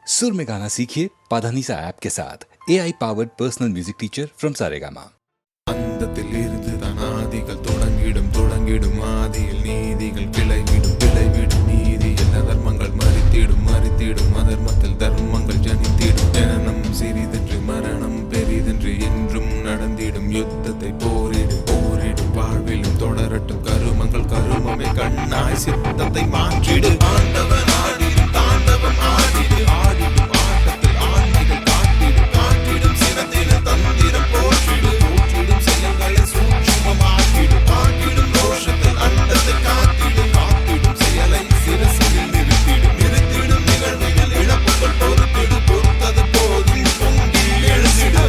सुर में गाना सीखिए पाधानीसा ऐप के साथ AI powered personal music teacher from Saregama. அந்தத்திலிருந்துதான் ஆதிகள் தொடங்கிடும் தொடங்கிடும் ஆதியில் நீதிகள் கிளைவிடும் கிளைவிடும் நீதியில் அதர்மங்கள் மறித்திடும் மறித்திடும் அதர்மத்தில் தர்மங்கள் ஜனித்திடும் ஜனனம் சிறிதென்று மரணம் பெரிதென்று என்றும் நடந்திடும் யுத்தத்தை போரிடும் போரிடும் வாழ்விலும் தொடரட்டும் கருமங்கள் கருமமே கண்ணாய் சித்தத்தை மாற்றிடு ஆண்டவன் ஆடிடும் தாண்டவம் ஆடிடு ஆடிடும் ஆட்டத்தில் ஆண்மைகள் காட்டிடு காட்டிடும் சினத்தில தந்திரம் போற்றிடு செயல்களை சூட்சுமமாக்கிடும் ஆக்கிடும் ரோஷத்தில் அண்டத்தை காத்திடும் காத்திடும் செயலை சிரசில் நிறுத்திடும் நிறுத்திடும் நிகழ்வுகள் இழப்புகள் பொறுத்திடு பொறுத்தது போதும் பொங்கி எழுதிடு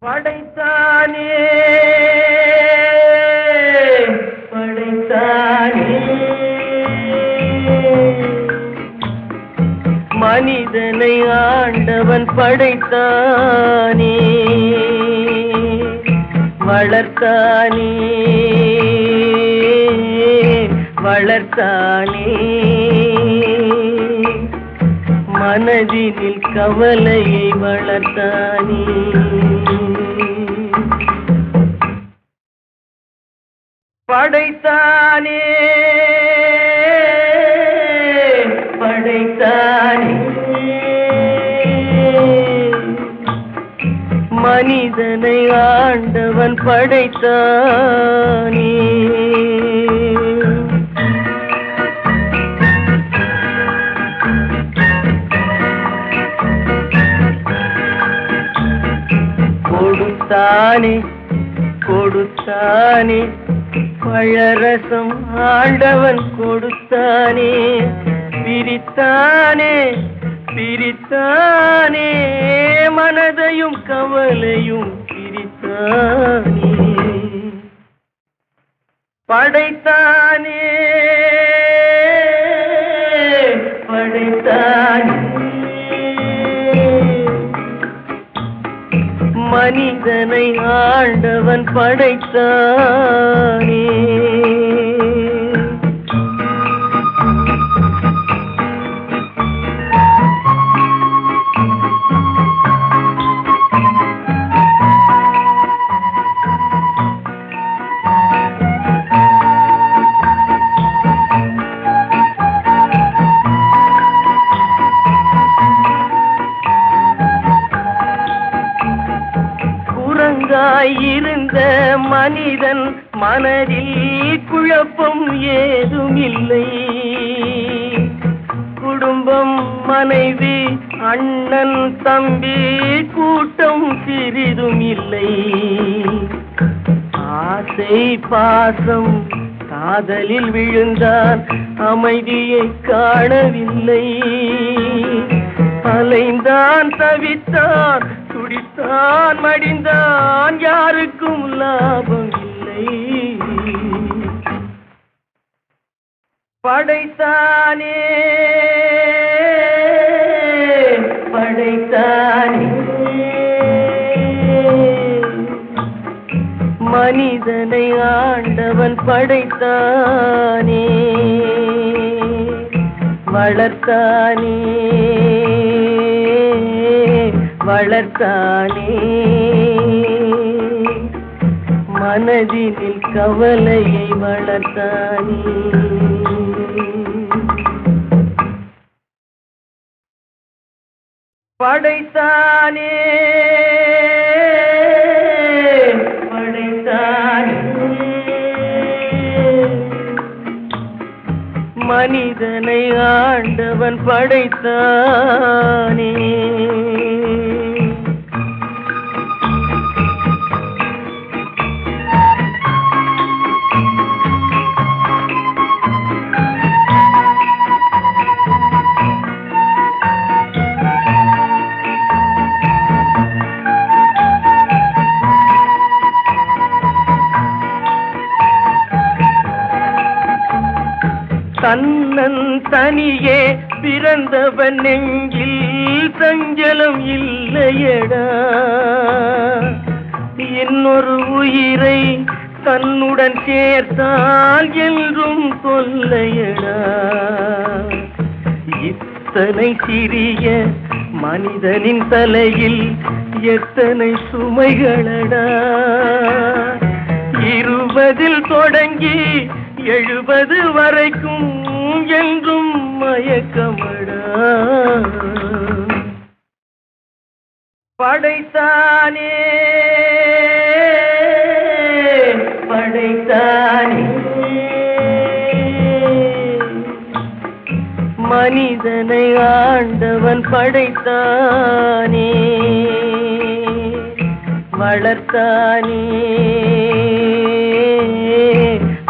படைத்தானே படைத்தானே மனிதனை ஆண்டவன் படைத்தானே வளர்த்தானே வளர்த்தானே மனதினில் கவலையை வளர்த்தானே படைத்தானே படைத்தானே மனிதனை ஆண்டவன் படைத்தானே கொடுத்தானே கொடுத்தானே பழரசம் ஆண்டவன் கொடுத்தானே பிரித்தானே பிரித்தானே மனதையும் கவலையும் பிரித்தானே படைத்தானே படைத்தானே மனிதனை ஆண்டவன் படைத்தானே இருந்த மனிதன் மனதில் குழப்பம் ஏதும் இல்லை. குடும்பம், மனைவி, அண்ணன், தம்பி, கூட்டம் சிறிதும் இல்லை. ஆசை பாசம் காதலில் விழுந்தான், அமைதியை காணவில்லை. அலைந்தான், தவித்தான், துடித்தான், மடிந்தான், யாருக்கும் லாபம் இல்லை. படைத்தானே படைத்தானே மனிதனை ஆண்டவன் படைத்தானே, வளர்த்தானே, வளர்த்தானே. மனதினில் கவலையை வளர்த்தானே. படைத்தானே, படைத்தானே. மனிதனை ஆண்டவன் படைத்தானே. தன்னன் தனியே பிறந்தவன் நெஞ்சில் சஞ்சலம் இல்லையடா, இன்னொரு உயிரை தன்னுடன் சேர்த்தால் என்றும் கொல்லையடா. இத்தனை சிறிய மனிதனின் தலையில் எத்தனை சுமைகளடா, 20 தொடங்கி 70 வரைக்கும் என்றும் மயக்கமடா. படைத்தானே, படைத்தானே. மனிதனை ஆண்டவன் படைத்தானே, வளர்த்தானே,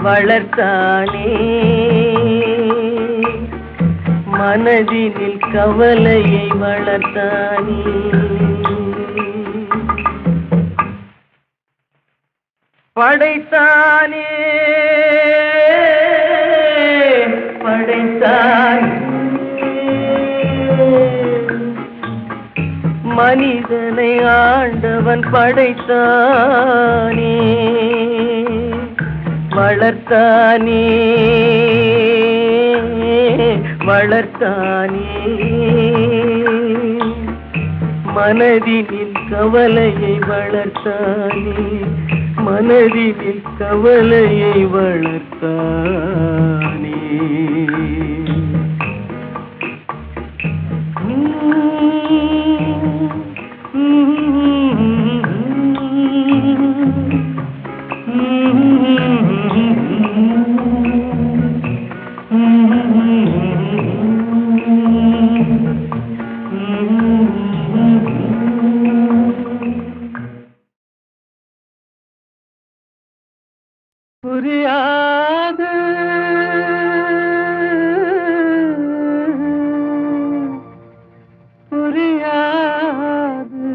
வளர்த்தானே. மனதினில் கவலையை வளர்த்தானே. படைத்தானே, படைத்தானே. மனிதனை ஆண்டவன் படைத்தானே, வளர்த்தானே, வளர்த்தானே. மனதினில் கவலையை வளர்த்தானே, மனதினில் கவலையை வளர்த்தானே. புரியாது, புரியாது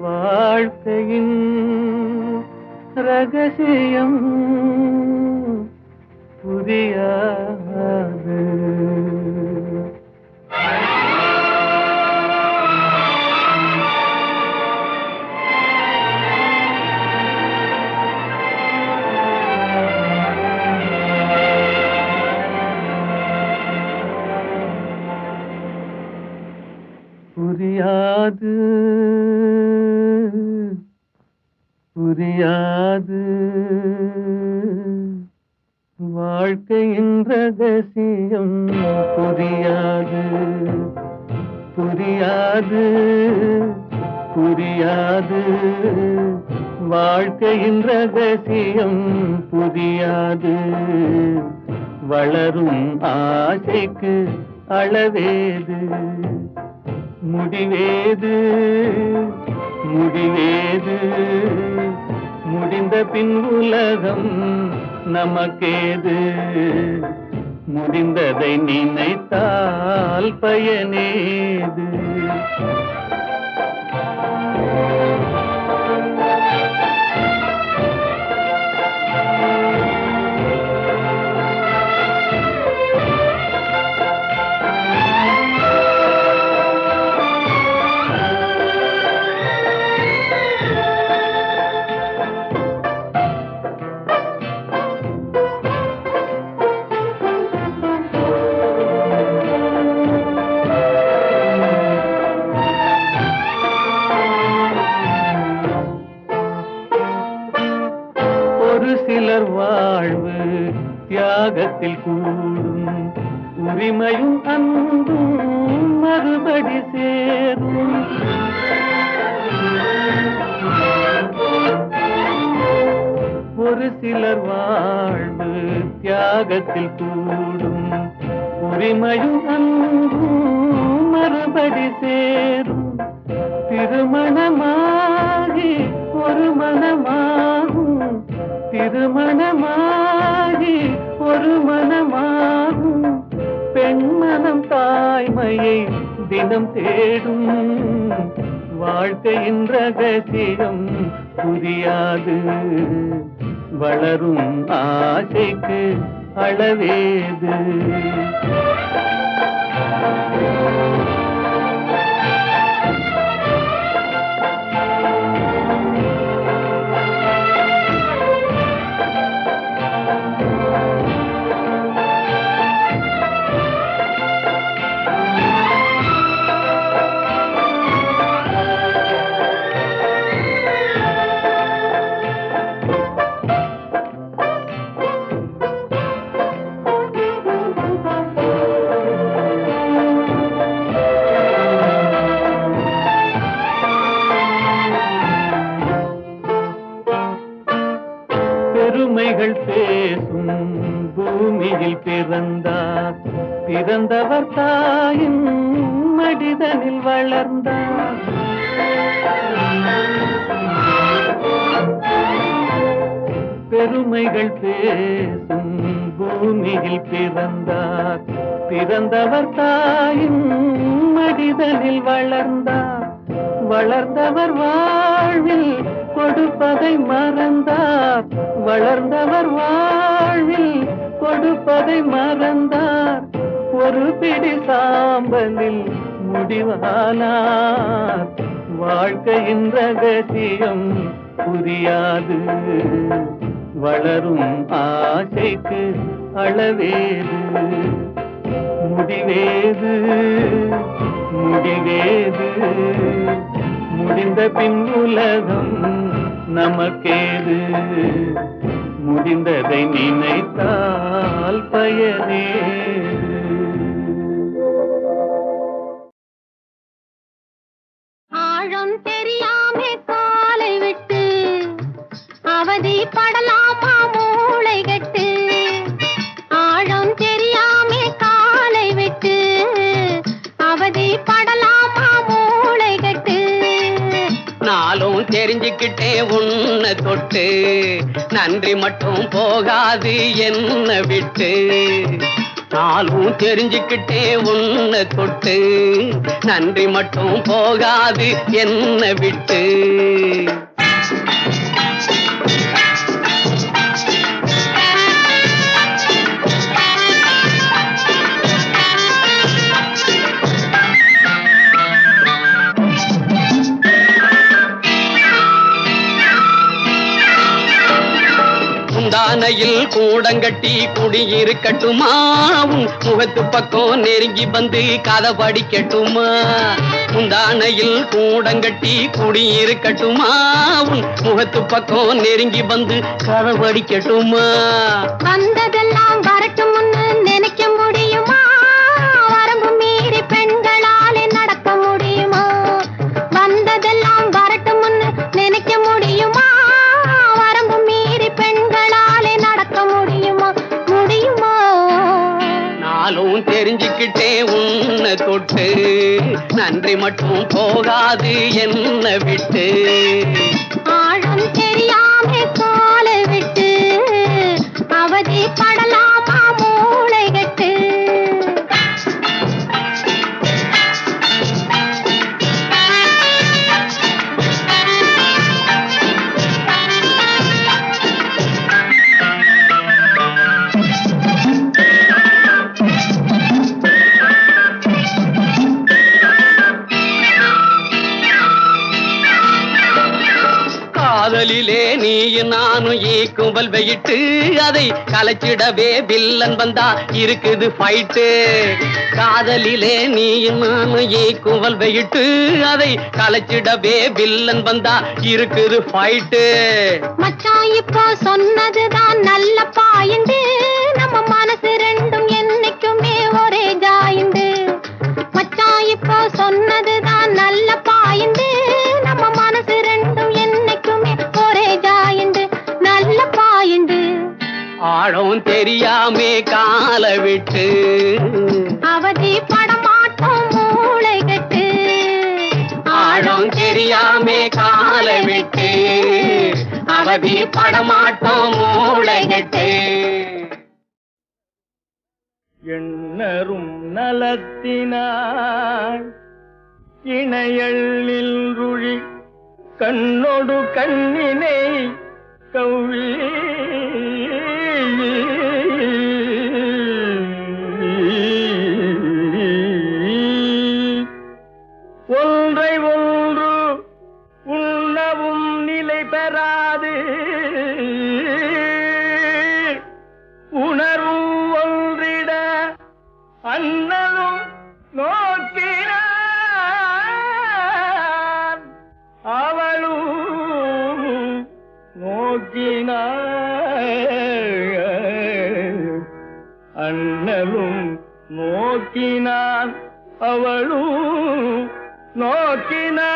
வாழ்க்கையின் ரகசியம், புரியாது. புரியாது, புரியாது வாழ்க்கையின் ரகசியம், புரியாது, புரியாது, புரியாது வாழ்க்கையின் ரகசியம், புரியாது. வளரும் ஆசைக்கு அளவேது, முடிவேது, முடிவேது. முடிந்த பின் உலகம் நமக்கேது, முடிந்ததை நினைத்தால் பயனேது. தியாகத்தில் கூடும் உரிமையும் அன்பும் மறுபடி சேரும். ஒரு சிலர் வாழ்வு தியாகத்தில் கூடும் உரிமையும் அன்பும் மறுபடி சேரும். திருமணமாகி ஒரு மனமாகும், திருமணமாகி ஒரு மனமாகும். பெண்மனம் தாய்மையை தினம் தேடும். வாழ்க்கையின் ரகசியம் புரியாது. வளரும் ஆசைக்கு அளவேது. பெருமைகள் பேசும் பூமியில் பிறந்தார். பிறந்தவர் தாயின் மடிதனில் வளர்ந்தார். பெருமைகள் பேசும் பூமியில் பிறந்தார். பிறந்தவர் தாயின் மடிதனில் வளர்ந்தார். வளர்ந்தவர் வாழ்வில் கொடுப்பதை மறந்தார். வளர்ந்தவர் வாழ்வில் கொடுப்பதை மறந்தார். ஒரு பிடி சாம்பலில் முடிவானார். வாழ்க்கையின் ரகசியம் புரியாது. வளரும் ஆசைக்கு அளவேது. முடிவேது முடிவேது. முடிந்த பின் உலகம் நமக்கேது. முடிந்ததை நினைத்தால் பயனேது. ஆழம் தெரியாமே காலை விட்டு அவதி படலாமா மூளை கட்டு. ஆழம் தெரியாமே காலை விட்டு அவதி படலாமா மூளை கட்டு. நாளும் தெரிஞ்சுக்கிட்டே உன்னை தொட்டு நன்றி மட்டும் போகாது என்ன விட்டு. நாளும் தெரிஞ்சுக்கிட்டே உன்னை தொட்டு நன்றி மட்டும் போகாது என்ன விட்டு. முந்தானையில் கூடங்கட்டி குடியிருக்கட்டுமா? உன் முகத்து பக்கம் நெருங்கி வந்து கதை படிக்கட்டுமா? முந்தானையில் கூடங்கட்டி குடியிருக்கட்டுமா? உன் முகத்து பக்கம் நெருங்கி வந்து கதை படிக்கட்டுமா? வந்ததெல்லாம் வரட்டும்னு நினைக்க முடியுமா? வரம்பு மீறி பெண்களாலே நடக்க முடியுமா? வந்ததெல்லாம் வரட்டும்னு நினைக்க முடியுமா? வரம்பு மீறி பெண்களாலே நடக்க முடியுமா? முடியுமா? நாளும் தெரிஞ்சுக்கிட்டே உன்னை தொட்டு நன்றி மட்டும் போகாது என்ன விட்டு. ஆழம் தெரியாமே காலை விட்டு அவதி படலாமா மூளை கட்டு. காதலிலே நீயும் நானும் ஈக்கும்பல் வெயிட்டு அதை கலைச்சிடவே வில்லன் வந்தா இருக்குது ஃபைட்டு. காதலிலே நீ நானும் ஈக்குவல் வெயிட்டு அதை கலைச்சிடவே வில்லன் வந்தா இருக்குது ஃபைட்டு. மச்சான் இப்போ சொன்னதுதான் நல்ல பாயிண்டு, நம்ம மனசு ரெண்டும் என்னைக்குமே ஒரே ஜாயிண்டு. மச்சான் இப்போ சொன்னதுதான் நல்ல பாயிண்டு, நம்ம மனசு ரெண்டும் என்னைக்குமே ஒரே ஜாயிண்டு, நல்ல பாயிண்டு. ஆழம் தெரியாமே கால விட்டு அவதி படமாட்டோம் மூளை கட்டு. ஆழம் தெரியாமே கால விட்டு அவதி படமாட்டோம் மூளைகட்டு. எண்ணரும் நலத்தினாய் இணையள்ளில் ருழி கண்ணொடு கண்ணினை கவ்வி ஒன்றை ஒன்று உண்ணவும் நிலை பெறாது உணர்வும் ஒன்றிட அண்ணலும் நோக்கினான் அவளும் நோக்கினாள். அண்ணலும் நோக்கினான் அவளும் நோக்கினாள்.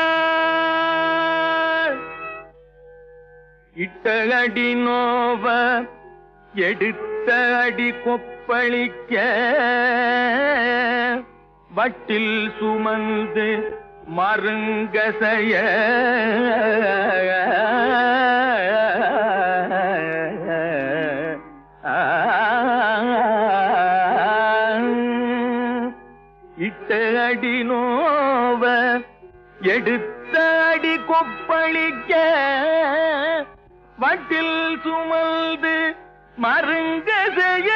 இட்ட அடி நோவ எடுத்த அடி கொப்பளிக்க வட்டில் சுமந்து மருங்கசைய இட்ட அடி நோவ எடுத்த அடி கொப்பளிக்க வட்டில் சுமந்து மருங்கசைய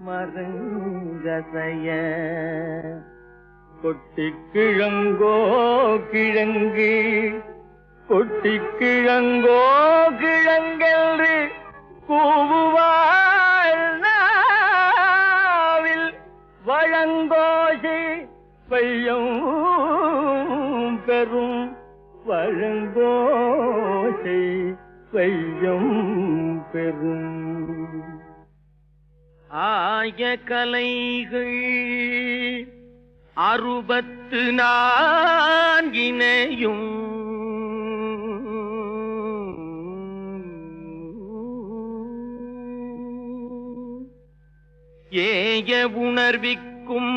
மருங்கசைய கொட்டி கிழங்கோ கிழங்கு கொட்டி கிழங்கோ கிழங்கென்று கூவுவாள் நாவில் வழங்கோசி பையம் பெரும் வழங்கோசை பையம் பெரும். ஆய கலைகள் 64 ஏய உணர்விக்கும்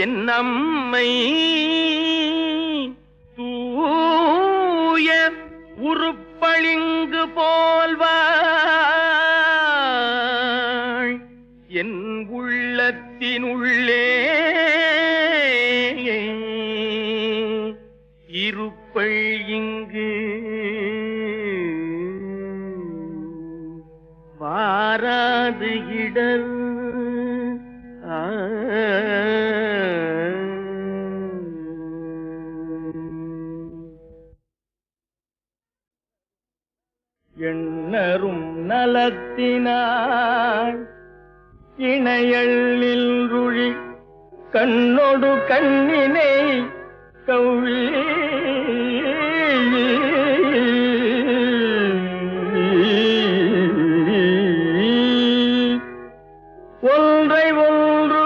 என் நம்மை தூய உருப்பளிங்கு போல்வாள் என் உள்ளத்தினுள்ளே இருப்பள் இங்கு வாராது இடர். எண்ணரும் நலத்தினாய் இணையள்ளில் ருழி கண்ணொடு கண்ணினை கவ்வி ஒன்றை ஒன்று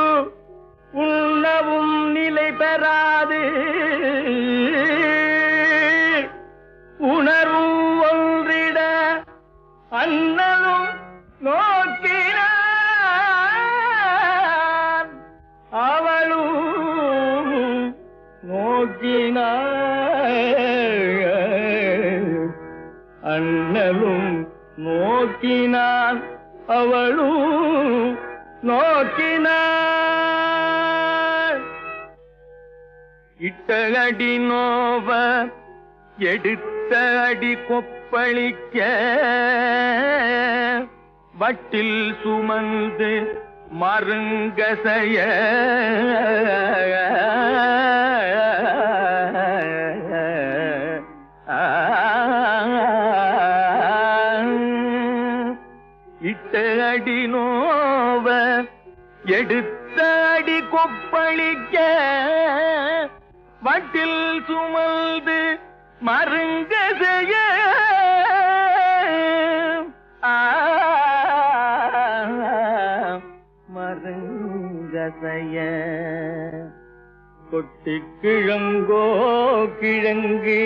உண்ணவும் நிலை பெறாது உணர்வும் ஒன்றிட அண்ணலும் நோக்கினான் அவளும் நோக்கினாள். அண்ணலும் நோக்கினான் அவளும் நோக்கினாள். இட்ட அடி நோவ எடுத்த அடி கொப்பளிக்க வட்டில் சுமந்து மருங்கசைய நோவ எடுத்த அடி கொப்பளிக்க வட்டில் சுமந்து மருங்க செய்ய மருங்க செய்ய கொட்டி கிழங்கோ கிழங்கு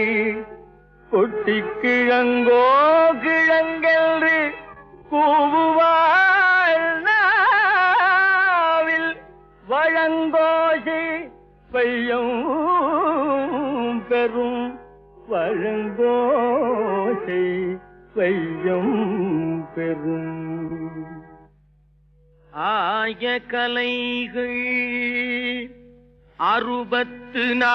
கொட்டி கிழங்கோ கிழங்கென்று கூவுவாள் நாவில் வழங்கோசி பையம் பெரும் வழங்கோசை பையம் பெரும் ஆய கலைகள் 64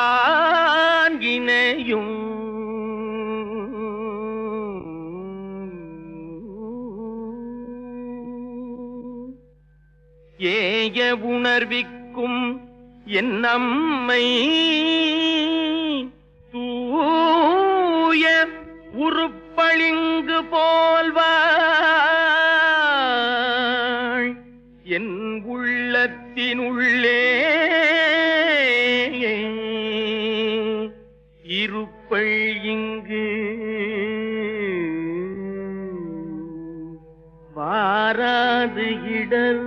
ஏய உணர்விக்கும் என் நம்மை தூய உருப்பளிங்கு போல்வாள் என் உள்ளத்தினுள்ளே இருப்பள் இங்கு வாராது இடர்